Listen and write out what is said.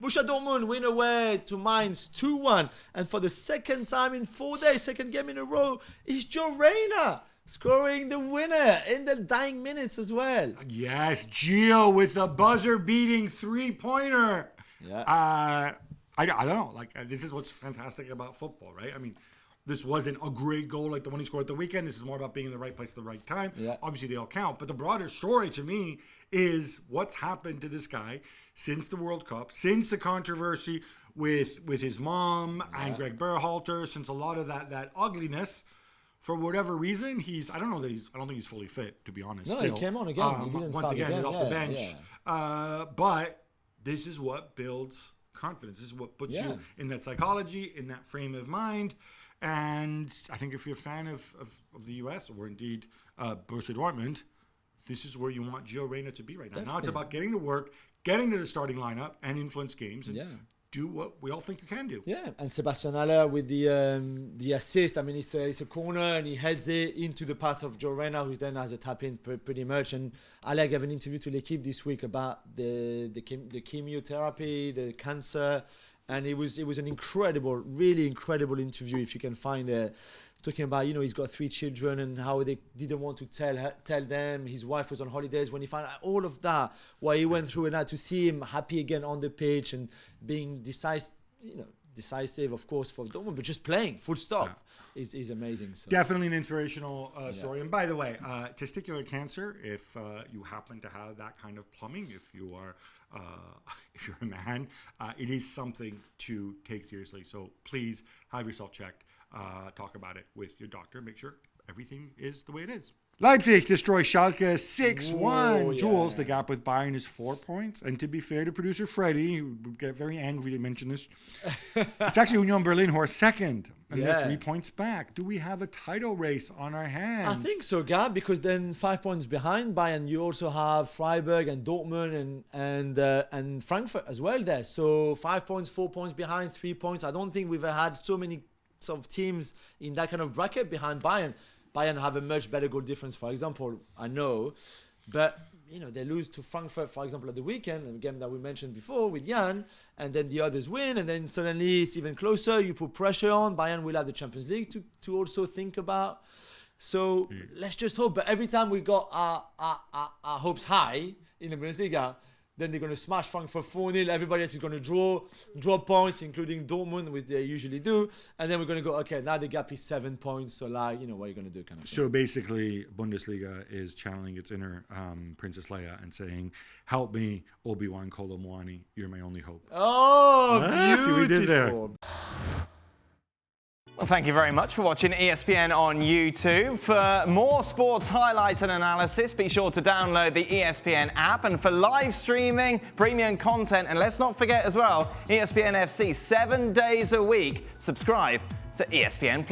Borussia Dortmund win away to Mainz 2-1. And for the second time in 4 days, second game in a row, is Gio Reyna scoring the winner in the dying minutes as well. Yes, Gio with a buzzer-beating three-pointer. Yeah. I don't know. This is what's fantastic about football, right? I mean, this wasn't a great goal like the one he scored at the weekend. This is more about being in the right place at the right time. Yeah. Obviously, they all count. But the broader story to me is what's happened to this guy since the World Cup, since the controversy with his mom and Greg Berhalter, since a lot of that ugliness. For whatever reason, I don't think he's fully fit, to be honest. No, still. He came on again. He didn't once start again, again. off the bench. Yeah. But this is what builds confidence. This is what puts you in that psychology, in that frame of mind. And I think if you're a fan of the US or indeed Borussia Dortmund, this is where you want Gio Reyna to be right now. Definitely. Now it's about getting to work, getting to the starting lineup and influence games. And do what we all think you can do. Yeah, and Sebastian Haller with the assist. I mean, it's a corner and he heads it into the path of Gio Reyna, who then has a tap in pretty much. And Haller gave an interview to L'Equipe this week about the chemotherapy, the cancer, and it was an incredible, really incredible interview. If you can find it, talking about he's got 3 children and how they didn't want to tell them. His wife was on holidays when he found out all of that, what he went through, and that to see him happy again on the pitch and being decisive, of course, for Dortmund, but just playing full stop is amazing. So. Definitely an inspirational story. And by the way, testicular cancer, if you happen to have that kind of plumbing, if you're a man, it is something to take seriously. So please have yourself checked. Talk about it with your doctor. Make sure everything is the way it is. Leipzig destroys Schalke 6-1. Jules, the gap with Bayern is 4 points. And to be fair to producer Freddie, who would get very angry to mention this, it's actually Union Berlin who are second. And they're 3 points back. Do we have a title race on our hands? I think so, Gab, because then 5 points behind Bayern, you also have Freiberg and Dortmund and Frankfurt as well there. So 5 points, 4 points behind, 3 points. I don't think we've had so many sort of teams in that kind of bracket behind Bayern. Bayern have a much better goal difference, for example, I know. But, they lose to Frankfurt, for example, at the weekend, a game that we mentioned before with Jan, and then the others win, and then suddenly it's even closer. You put pressure on. Bayern will have the Champions League to also think about. So let's just hope. But every time we got our hopes high in the Bundesliga, then they're going to smash Frankfurt 4-0. Everybody else is going to draw points, including Dortmund, which they usually do. And then we're going to go, okay, now the gap is 7 points. So, what are you going to do? Kind of so basically, Bundesliga is channeling its inner Princess Leia and saying, help me, Obi-Wan Kolomoani. You're my only hope. Oh, beautiful. See what we did there. Well, thank you very much for watching ESPN on YouTube. For more sports highlights and analysis, be sure to download the ESPN app. And for live streaming, premium content, and let's not forget as well, ESPN FC 7 days a week. Subscribe to ESPN+.